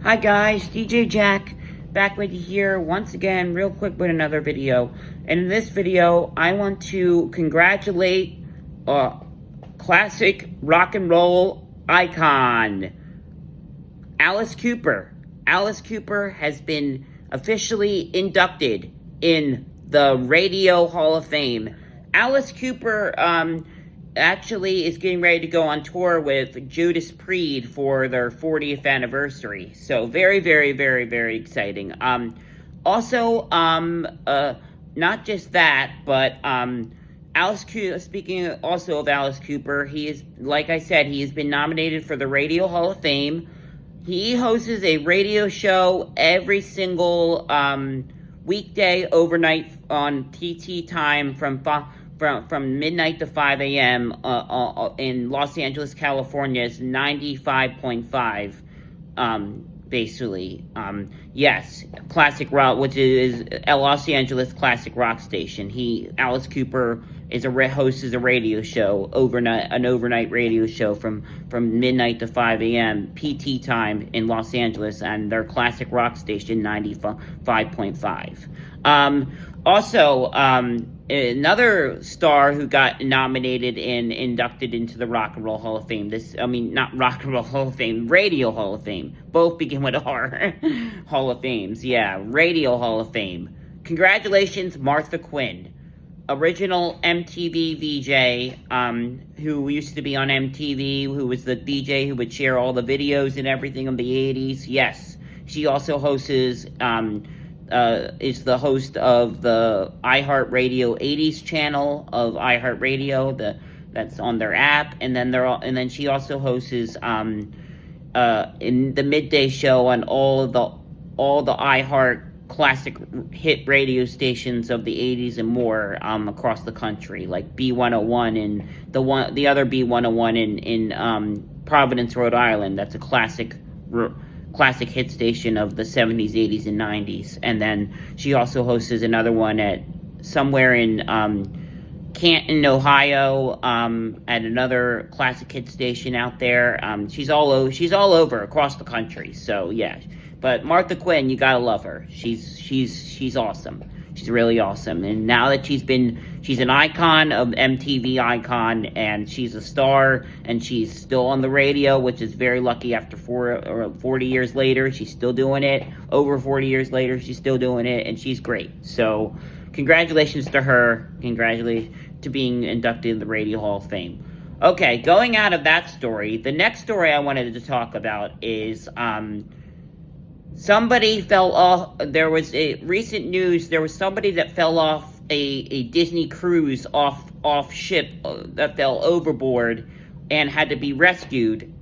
Hi guys, DJ Jack back with you here once again real quick with another video. And in this video, I want to congratulate a classic rock and roll icon, Alice Cooper. Alice Cooper has been officially inducted in the Radio Hall of Fame. Alice Cooper actually is getting ready to go on tour with Judas Priest for their 40th anniversary. So very, very, very, very exciting. Also, not just that, but Alice Cooper, speaking also of Alice Cooper, he is, like I said, he has been nominated for the Radio Hall of Fame. He hosts a radio show every single weekday overnight on TT time from midnight to 5 a.m. In Los Angeles, California. It's 95.5, basically. Yes, classic rock, which is a Los Angeles classic rock station. Alice Cooper hosts a radio show, an overnight radio show from midnight to 5 a.m. PT time in Los Angeles, and their classic rock station, 95.5. Also, another star who got nominated and inducted into the Rock and Roll Hall of Fame. Not Rock and Roll Hall of Fame, Radio Hall of Fame. Both begin with R. Hall of Fames, yeah. Radio Hall of Fame. Congratulations, Martha Quinn. Original MTV VJ, who used to be on MTV, who was the DJ who would share all the videos and everything of the 80s. Yes. She also hosts, is the host of the iHeartRadio 80s channel of iHeartRadio, that's on their app, and then she also hosts in the midday show on all the iHeart classic hit radio stations of the 80s and more across the country, like B101 and the other B101 in Providence, Rhode Island. That's a classic hit station of the 70s, 80s, and 90s. And then she also hosts another one at somewhere in Canton, Ohio, at another classic hit station out there. She's all over across the country. So yeah, but Martha Quinn, you gotta love her. She's awesome. She's really awesome. And now that she's an icon of MTV icon, and she's a star, and she's still on the radio, which is very lucky after 40 years later. She's still doing it. Over 40 years later, she's still doing it, and she's great. So congratulations to her. Congratulations to being inducted in the Radio Hall of Fame. Okay, going out of that story, the next story I wanted to talk about is somebody fell off. There was recent news. There was somebody that fell off a Disney cruise off ship that fell overboard and had to be rescued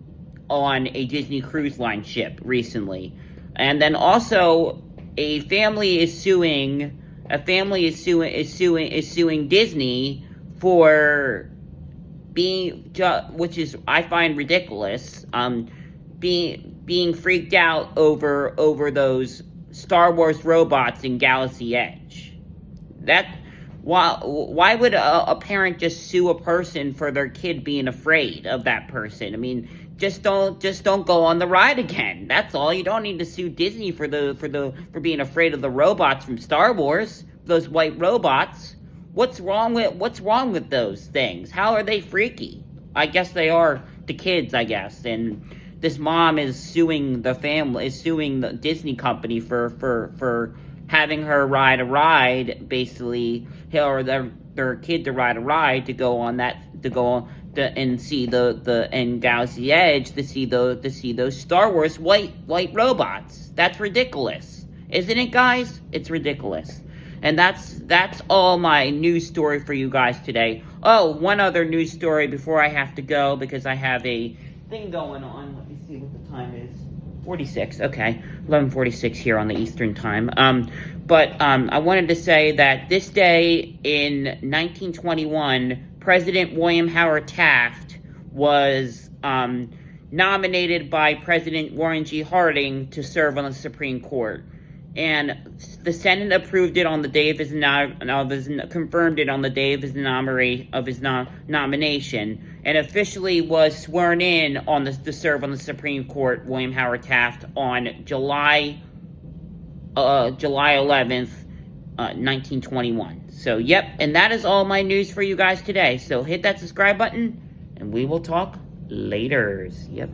on a Disney Cruise Line ship recently. And then also a family is suing Disney for which is, I find, ridiculous, being freaked out over those Star Wars robots in Galaxy Edge. Why would a parent just sue a person for their kid being afraid of that person? I mean, just don't go on the ride again. That's all. You don't need to sue Disney for being afraid of the robots from Star Wars, those white robots. What's wrong with those things? How are they freaky? I guess they are to kids, I guess. And this mom is suing the Disney company for having her ride a ride, basically, or their kid to ride a ride to go on and see in Galaxy Edge to see those Star Wars white robots. That's ridiculous, isn't it, guys? It's ridiculous. And that's all my news story for you guys today. Oh, one other news story before I have to go, because I have a thing going on. Let me see what the time is. 46, okay. 11:46 here on the Eastern time. But I wanted to say that this day in 1921, President William Howard Taft was nominated by President Warren G. Harding to serve on the Supreme Court. and the Senate approved it on the day of his confirmed it on the day of his nomination, and officially was sworn in on to serve on the Supreme Court, William Howard Taft, on July 11th, 1921. So, yep, and that is all my news for you guys today. So hit that subscribe button, and we will talk later. Yep.